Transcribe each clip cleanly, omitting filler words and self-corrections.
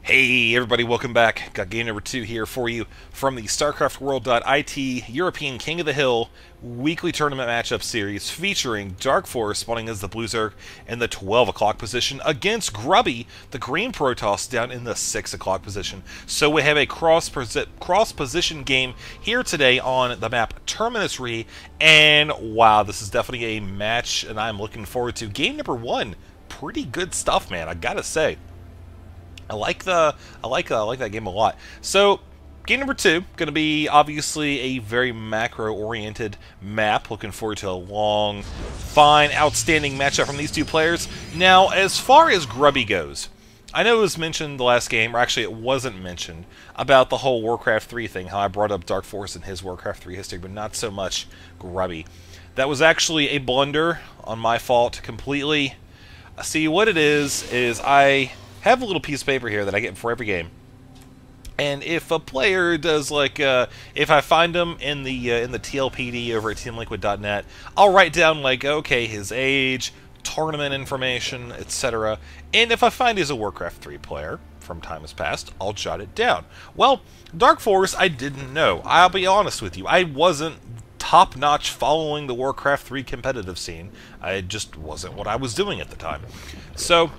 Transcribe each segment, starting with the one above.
Hey everybody, welcome back. Got game number 2 here for you from the StarcraftWorld.it European King of the Hill weekly tournament matchup series featuring Darkforce spawning as the Blue Zerg in the 12 o'clock position against Grubby, the Green Protoss, down in the 6 o'clock position. So we have a cross-position game here today on the map Terminus Re, and wow, this is definitely a match and I'm looking forward to. Game number 1, pretty good stuff, man, I gotta say. I like that game a lot. So, game number 2, going to be obviously a very macro-oriented map. Looking forward to a long, fine, outstanding matchup from these two players. Now, as far as Grubby goes, I know it was mentioned the last game, or actually it wasn't mentioned, about the whole Warcraft 3 thing, how I brought up Darkforce and his Warcraft 3 history, but not so much Grubby. That was actually a blunder on my fault completely. See, what it is I have a little piece of paper here that I get for every game, and if a player does if I find them in the TLPD over at teamliquid.net, I'll write down okay, his age, tournament information, etc. And if I find he's a Warcraft 3 player from times past, I'll jot it down. Well, Darkforce, I didn't know. I'll be honest with you, I wasn't top-notch following the Warcraft 3 competitive scene. It just wasn't what I was doing at the time. So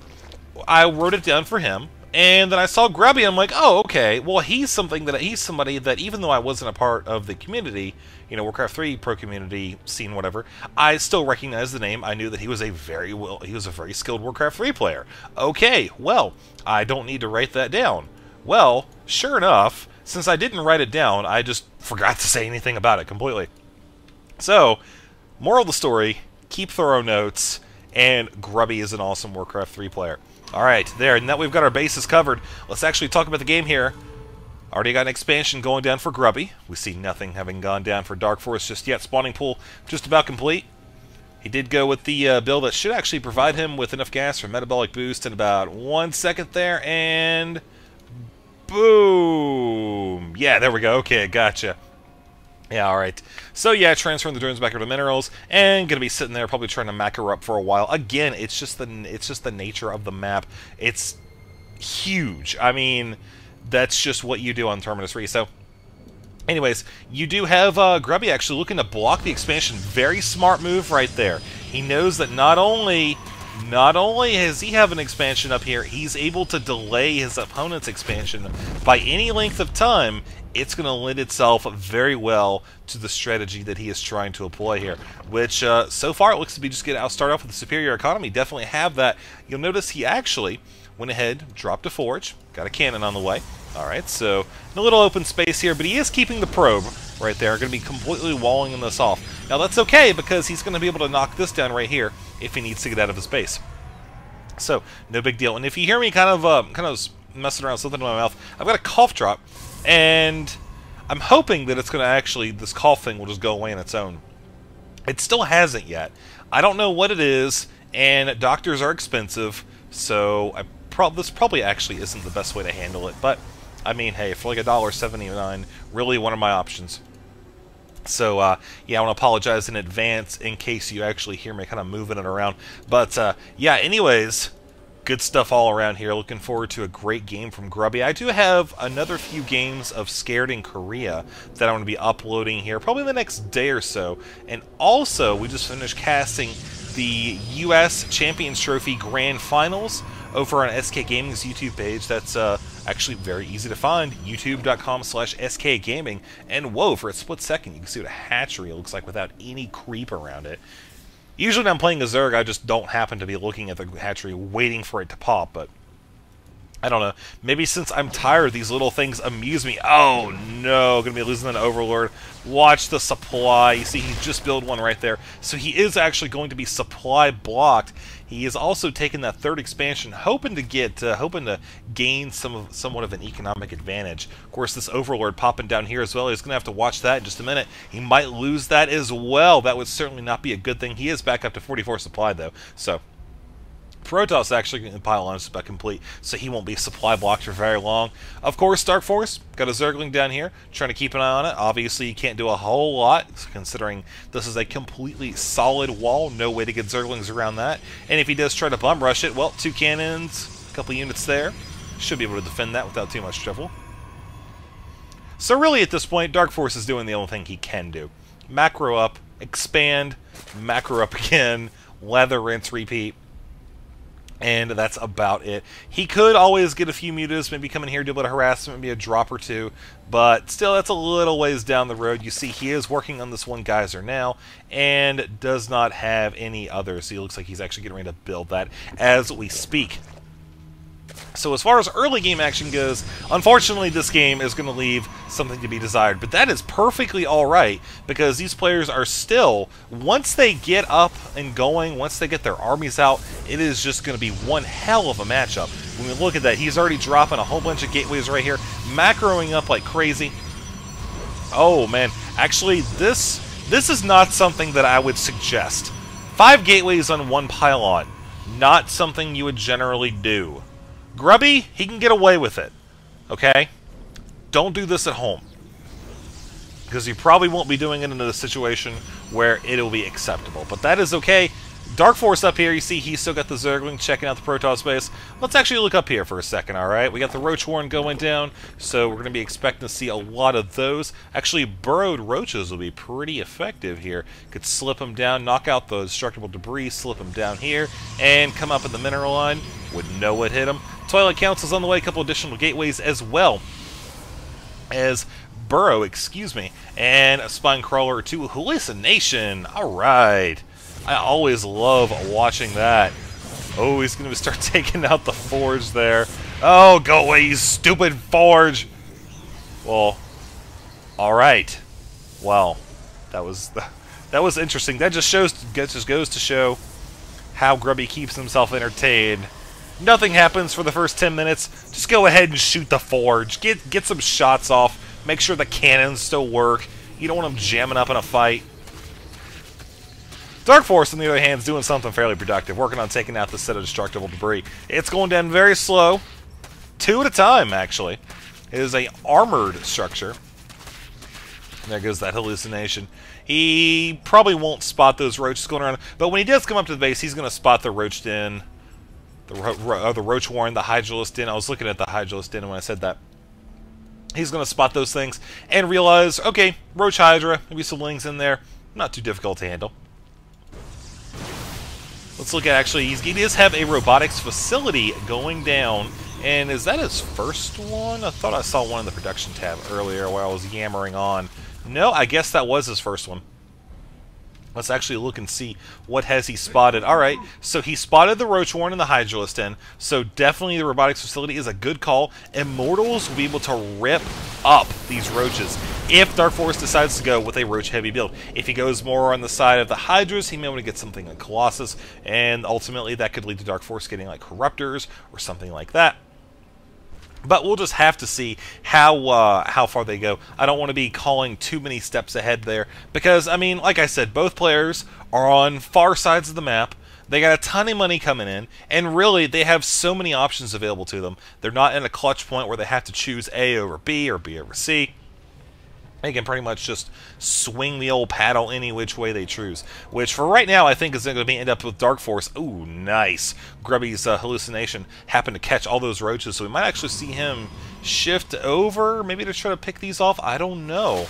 I wrote it down for him, and then I saw Grubby, and I'm like, oh, okay, well, he's somebody that, even though I wasn't a part of the community, Warcraft 3 pro community scene, whatever, I still recognized the name. I knew that he was a very skilled Warcraft 3 player. Okay, well, I don't need to write that down. Well, sure enough, since I didn't write it down, I just forgot to say anything about it completely. So, moral of the story, keep thorough notes, and Grubby is an awesome Warcraft 3 player. Alright, there, and now we've got our bases covered. Let's actually talk about the game here. Already got an expansion going down for Grubby. We see nothing having gone down for Darkforce just yet. Spawning pool just about complete. He did go with the build that should actually provide him with enough gas for metabolic boost in about 1 second there, and boom! Yeah, there we go. Okay, gotcha. Yeah, alright. So yeah, transferring the drones back over to minerals, and gonna be sitting there probably trying to mac her up for a while. Again, it's just the nature of the map. It's huge. I mean, that's just what you do on Terminus Re. So anyways, you do have Grubby actually looking to block the expansion. Very smart move right there. He knows that not only does he have an expansion up here, he's able to delay his opponent's expansion by any length of time. It's going to lend itself very well to the strategy that he is trying to employ here, which so far it looks to be just I'll start off with a superior economy. Definitely have that. You'll notice he actually went ahead, dropped a forge, got a cannon on the way. Alright, so a little open space here, but he is keeping the probe right there. Going to be completely walling this off. Now that's okay, because he's going to be able to knock this down right here if he needs to get out of his base. So, no big deal. And if you hear me kind of messing around with something in my mouth, I've got a cough drop, and I'm hoping that it's going to actually, this cough thing will just go away on its own. It still hasn't yet. I don't know what it is, and doctors are expensive, so this probably actually isn't the best way to handle it, but I mean, hey, for like $1.79, really one of my options. So, yeah, I want to apologize in advance in case you actually hear me kind of moving it around. But, yeah, anyways, good stuff all around here. Looking forward to a great game from Grubby. I do have another few games of Scared in Korea that I'm going to be uploading here probably the next day or so. And also, we just finished casting the U.S. Champions Trophy Grand Finals over on SK Gaming's YouTube page. That's actually very easy to find, youtube.com/skgaming. And whoa, for a split second, you can see what a hatchery looks like without any creep around it. Usually when I'm playing a Zerg, I just don't happen to be looking at the hatchery waiting for it to pop, but I don't know. Maybe since I'm tired, these little things amuse me. Oh no, gonna be losing an Overlord. Watch the supply. You see, he just built one right there. So he is actually going to be supply blocked. He is also taking that third expansion, hoping to gain somewhat of an economic advantage. Of course, this Overlord popping down here as well. He's gonna have to watch that in just a minute. He might lose that as well. That would certainly not be a good thing. He is back up to 44 supply though. So Protoss actually going to pile on spec complete, so he won't be supply blocked for very long. Of course, Darkforce, got a Zergling down here, trying to keep an eye on it. Obviously, you can't do a whole lot, considering this is a completely solid wall. No way to get Zerglings around that. And if he does try to bum rush it, well, 2 cannons, a couple units there. Should be able to defend that without too much trouble. So really, at this point, Darkforce is doing the only thing he can do. Macro up, expand, macro up again, leather, rinse, repeat. And that's about it. He could always get a few mutas, maybe come in here, do a bit of harassment, maybe a drop or two. But still, that's a little ways down the road. You see, he is working on this one geyser now, and does not have any others. So he looks like he's actually getting ready to build that as we speak. So as far as early game action goes, unfortunately this game is going to leave something to be desired. But that is perfectly alright, because these players are still, once they get up and going, once they get their armies out, it is just going to be one hell of a matchup. When we look at that, he's already dropping a whole bunch of gateways right here, macroing up like crazy. Oh man, actually this is not something that I would suggest. 5 gateways on one pylon, not something you would generally do. Grubby, he can get away with it, okay? Don't do this at home, because you probably won't be doing it in a situation where it'll be acceptable. But that is okay. Darkforce up here, you see he's still got the Zergling checking out the Protoss base. Let's actually look up here for a second, alright? We got the Roach Warren going down, so we're going to be expecting to see a lot of those. Actually, burrowed roaches will be pretty effective here. Could slip them down, knock out the destructible debris, slip them down here, and come up in the mineral line. Wouldn't know what hit them. Twilight Council's on the way, a couple additional gateways as well as burrow, excuse me, and a spine crawler or two. Hallucination, alright. I always love watching that. Oh, he's going to start taking out the forge there. Oh, go away, you stupid forge! Well, alright. Well, that was interesting. That just goes to show how Grubby keeps himself entertained. Nothing happens for the first 10 minutes. Just go ahead and shoot the forge. Get some shots off. Make sure the cannons still work. You don't want them jamming up in a fight. Darkforce, on the other hand, is doing something fairly productive, working on taking out this set of destructible debris. It's going down very slow. 2 at a time, actually. It is a armored structure. There goes that hallucination. He probably won't spot those roaches going around, but when he does come up to the base, he's going to spot the roach den. The Roach Warren, the Hydralisk Den. I was looking at the Hydralisk Den when I said that. He's going to spot those things and realize, okay, Roach Hydra, maybe some wings in there. Not too difficult to handle. Let's look at, actually, he does have a robotics facility going down. And is that his first one? I thought I saw one in the production tab earlier while I was yammering on. No, I guess that was his first one. Let's actually look and see what has he spotted. Alright, so he spotted the Roach Warren and the Hydralisk Den, so definitely the robotics facility is a good call. Immortals will be able to rip up these roaches if Darkforce decides to go with a roach heavy build. If he goes more on the side of the Hydras, he may want to get something like Colossus, and ultimately that could lead to Darkforce getting like Corruptors or something like that. But we'll just have to see how far they go. I don't want to be calling too many steps ahead there, because, I mean, like I said, both players are on far sides of the map. They got a ton of money coming in, and really, they have so many options available to them. They're not in a clutch point where they have to choose A over B or B over C. They can pretty much just swing the old paddle any which way they choose. Which, for right now, I think is going to end up with Darkforce. Ooh, nice. Grubby's hallucination happened to catch all those roaches, so we might actually see him shift over, maybe to try to pick these off. I don't know.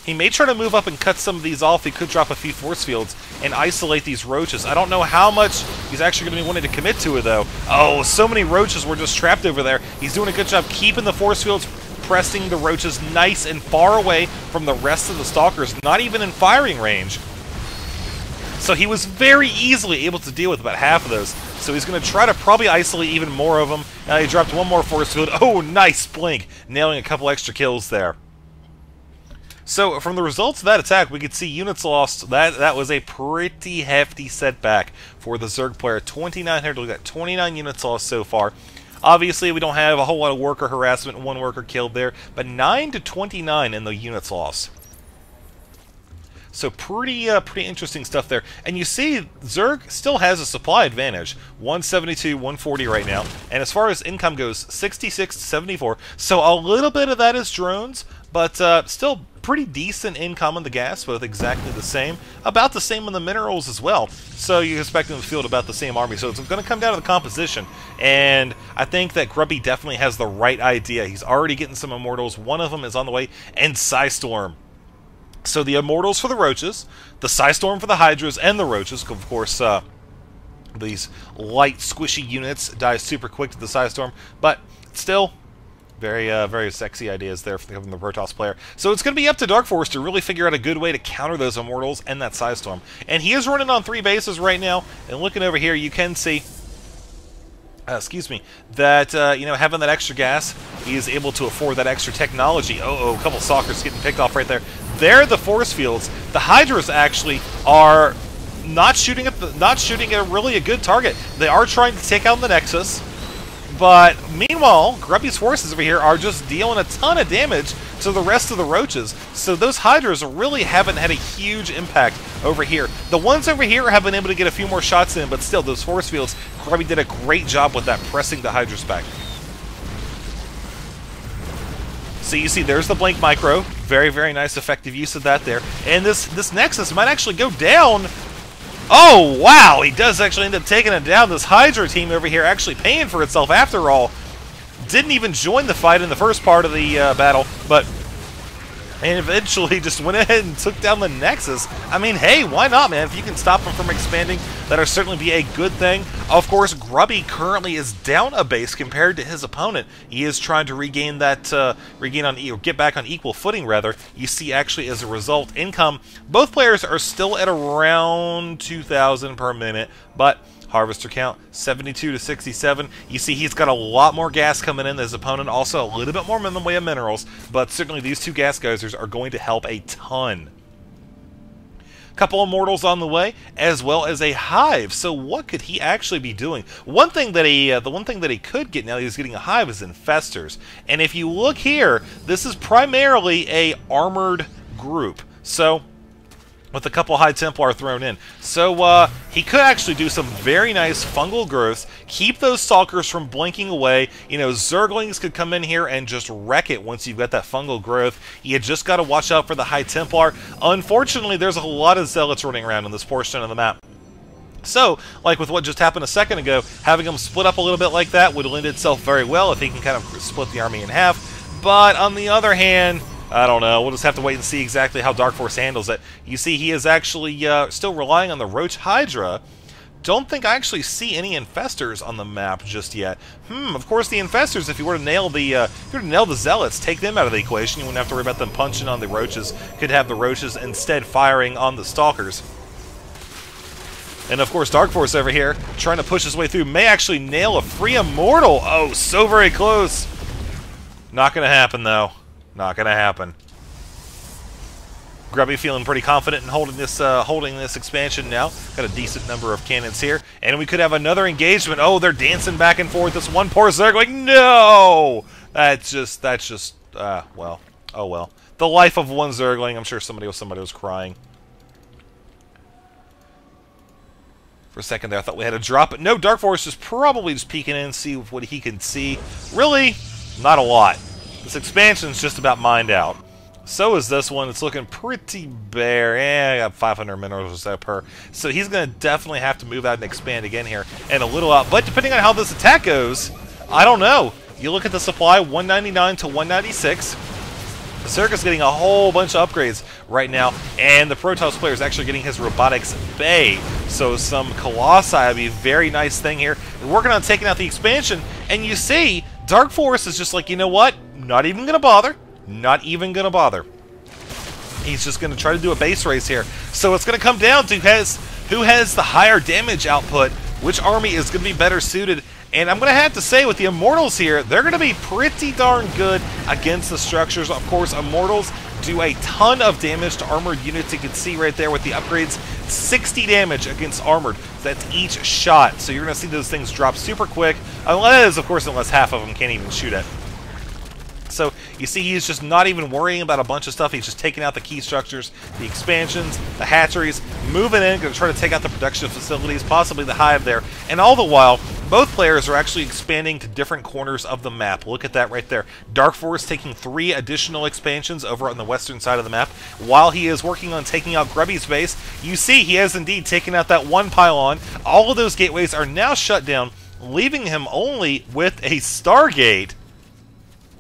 He may try to move up and cut some of these off. He could drop a few force fields and isolate these roaches. I don't know how much he's actually going to be wanting to commit to it, though. Oh, so many roaches were just trapped over there. He's doing a good job keeping the force fields, pressing the roaches nice and far away from the rest of the stalkers, not even in firing range. So he was very easily able to deal with about half of those. So he's going to try to probably isolate even more of them. Now he dropped one more force field. Oh, nice blink, nailing a couple extra kills there. So from the results of that attack, we could see units lost. That was a pretty hefty setback for the Zerg player. 2,900. We got 29 units lost so far. Obviously, we don't have a whole lot of worker harassment, 1 worker killed there, but 9 to 29 in the units lost. So pretty interesting stuff there. And you see, Zerg still has a supply advantage. 172, 140 right now. And as far as income goes, 66 to 74. So a little bit of that is drones, but still pretty decent income on the gas, both exactly the same. About the same on the minerals as well. So you expect them to field about the same army. So it's going to come down to the composition. And I think that Grubby definitely has the right idea. He's already getting some Immortals. One of them is on the way. And Psystorm. So the Immortals for the Roaches, the Psystorm for the Hydras and the Roaches. Of course, these light, squishy units die super quick to the Psystorm. But still, very sexy ideas there from the Protoss player. So it's going to be up to Darkforce to really figure out a good way to counter those Immortals and that Psystorm. And he is running on 3 bases right now. And looking over here, you can see, excuse me, that, you know, having that extra gas, he is able to afford that extra technology. A couple Stalkers getting picked off right there. They're the force fields. The Hydras actually are not shooting at really a good target. They are trying to take out the Nexus. But meanwhile, Grubby's forces over here are just dealing a ton of damage to the rest of the Roaches. So those Hydras really haven't had a huge impact over here. The ones over here have been able to get a few more shots in, but still, those force fields, Grubby did a great job with that, pressing the Hydras back. So you see, there's the Blink Micro. Very nice, effective use of that there. And this Nexus might actually go down. Oh, wow! He does actually end up taking it down. This Hydra team over here actually paying for itself after all. Didn't even join the fight in the first part of the battle, but and eventually just went ahead and took down the Nexus. I mean, hey, why not, man? If you can stop them from expanding, that'll certainly be a good thing. Of course, Grubby currently is down a base compared to his opponent. He is trying to regain that, get back on equal footing, rather. You see, actually, as a result, income, both players are still at around 2,000 per minute, but harvester count, 72 to 67. You see he's got a lot more gas coming in than his opponent, also a little bit more in the way of minerals, but certainly these two gas geysers are going to help a ton. Couple Immortals on the way, as well as a Hive. So what could he actually be doing? The one thing that he could get now that he's getting a Hive is Infestors. And if you look here, this is primarily a armored group. So with a couple High Templar thrown in. So he could actually do some very nice fungal growths, keep those Stalkers from blinking away. You know, Zerglings could come in here and just wreck it once you've got that fungal growth. You just got to watch out for the High Templar. Unfortunately, there's a lot of Zealots running around in this portion of the map. So, like with what just happened a second ago, having them split up a little bit like that would lend itself very well if he can kind of split the army in half. But on the other hand, I don't know. We'll just have to wait and see exactly how Darkforce handles it. You see, he is actually still relying on the Roach Hydra. Don't think I actually see any Infestors on the map just yet. Of course, the Infestors, if you were to nail the Zealots, take them out of the equation, you wouldn't have to worry about them punching on the Roaches. Could have the Roaches instead firing on the Stalkers. And of course, Darkforce over here, trying to push his way through, may actually nail a free Immortal. Oh, so very close. Not going to happen, though. Not gonna happen. Grubby feeling pretty confident in holding this expansion now. Got a decent number of cannons here, and we could have another engagement. Oh, they're dancing back and forth. This one poor Zergling. No, that's just well, oh well. The life of one Zergling. I'm sure somebody was crying. For a second there, I thought we had a drop, but no. Darkforce is probably just peeking in, see what he can see. Really, not a lot. This expansion's just about mined out. So is this one. It's looking pretty bare. I got 500 minerals or so per. So he's going to definitely have to move out and expand again here. And a little out. But depending on how this attack goes, I don't know. You look at the supply, 199 to 196. The Circus getting a whole bunch of upgrades right now. And the Protoss player is actually getting his Robotics Bay. So some Colossi would be a very nice thing here. We're working on taking out the expansion. And you see, Darkforce is just like, you know what? Not even going to bother. Not even going to bother. He's just going to try to do a base race here. So it's going to come down to who has the higher damage output, which army is going to be better suited. And I'm going to have to say, with the Immortals here, they're going to be pretty darn good against the structures. Of course, Immortals do a ton of damage to armored units. You can see right there with the upgrades, 60 damage against armored. That's each shot. So you're going to see those things drop super quick. Unless, of course, half of them can't even shoot it. So you see he's just not even worrying about a bunch of stuff. He's just taking out the key structures, the expansions, the hatcheries, moving in, going to try to take out the production facilities, possibly the hive there. And all the while, both players are actually expanding to different corners of the map. Look at that right there. Darkforce taking 3 additional expansions over on the western side of the map. While he is working on taking out Grubby's base, you see he has indeed taken out that one pylon. All of those gateways are now shut down, leaving him only with a Stargate.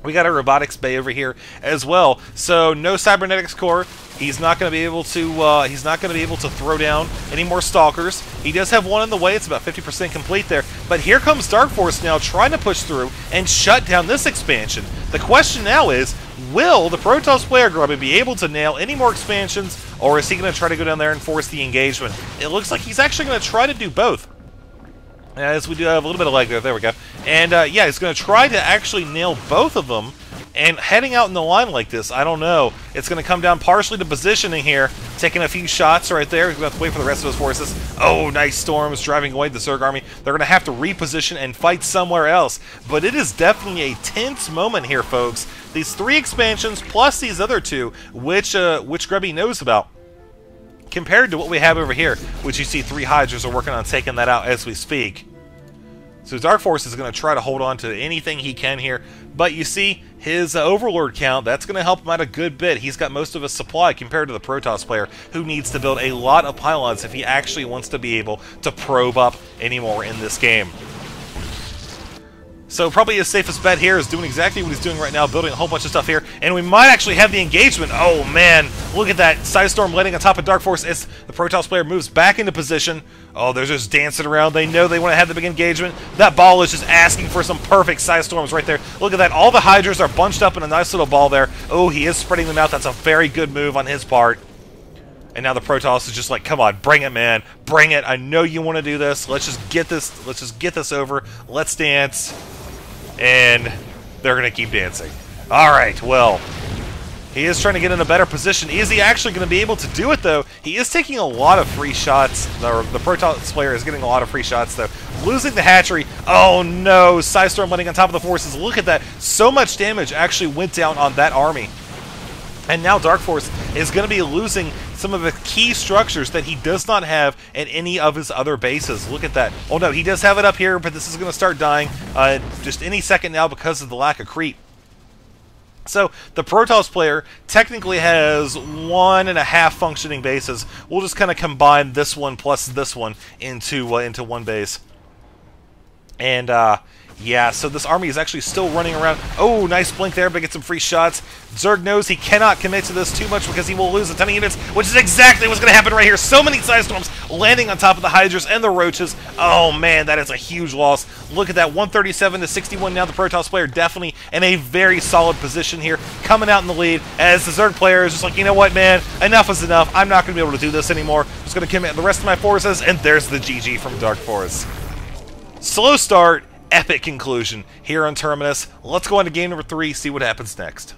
We got a robotics bay over here as well. So no cybernetics core. He's not going to be able to. He's not going to be able to throw down any more stalkers. He does have one in the way. It's about 50% complete there. But here comes Darkforce now, trying to push through and shut down this expansion. The question now is, will the Protoss player Grubby be able to nail any more expansions, or is he going to try to go down there and force the engagement? It looks like he's actually going to try to do both. As we do have a little bit of lag there. There we go. And yeah, he's going to try to actually nail both of them. And heading out in the line like this, I don't know. It's going to come down partially to positioning here. Taking a few shots right there. He's going to have to wait for the rest of his forces. Oh, nice storms driving away the Zerg army. They're going to have to reposition and fight somewhere else. But it is definitely a tense moment here, folks. These 3 expansions plus these other 2, which Grubby knows about, compared to what we have over here, which you see 3 Hydras are working on taking that out as we speak. So Darkforce is going to try to hold on to anything he can here, but you see his Overlord count, that's going to help him out a good bit. He's got most of his supply compared to the Protoss player, who needs to build a lot of pylons if he actually wants to be able to probe up anymore in this game. So probably his safest bet here is doing exactly what he's doing right now, building a whole bunch of stuff here, and we might actually have the engagement. Oh man, look at that Psystorm landing on top of Darkforce as the Protoss player moves back into position. Oh, they're just dancing around. They know they want to have the big engagement. That ball is just asking for some perfect Psystorms right there. Look at that. All the Hydras are bunched up in a nice little ball there. Oh, he is spreading them out. That's a very good move on his part. And now the Protoss is just like, come on, bring it, man. Bring it. I know you want to do this. Let's just get this. Let's just get this over. Let's dance. And they're going to keep dancing. Alright, well, he is trying to get in a better position. Is he actually going to be able to do it, though? He is taking a lot of free shots. The Protoss player is getting a lot of free shots, though. Losing the hatchery. Oh, no. Psystorm landing on top of the forces. Look at that. So much damage actually went down on that army. And now Darkforce is going to be losing some of the key structures that he does not have at any of his other bases. Look at that. Oh no, he does have it up here, but this is going to start dying just any second now because of the lack of creep. So the Protoss player technically has 1.5 functioning bases. We'll just kind of combine this one plus this one into one base. And yeah, so this army is actually still running around. Oh, nice blink there, but get some free shots. Zerg knows he cannot commit to this too much because he will lose a ton of units, which is exactly what's going to happen right here. So many Psystorms landing on top of the Hydras and the Roaches. Oh, man, that is a huge loss. Look at that, 137 to 61 now. The Protoss player definitely in a very solid position here, coming out in the lead, as the Zerg player is just like, you know what, man, enough is enough. I'm not going to be able to do this anymore. I'm just going to commit the rest of my forces, and there's the GG from Darkforce. Slow start. Epic conclusion here on Terminus. Let's go on to game number 3, see what happens next.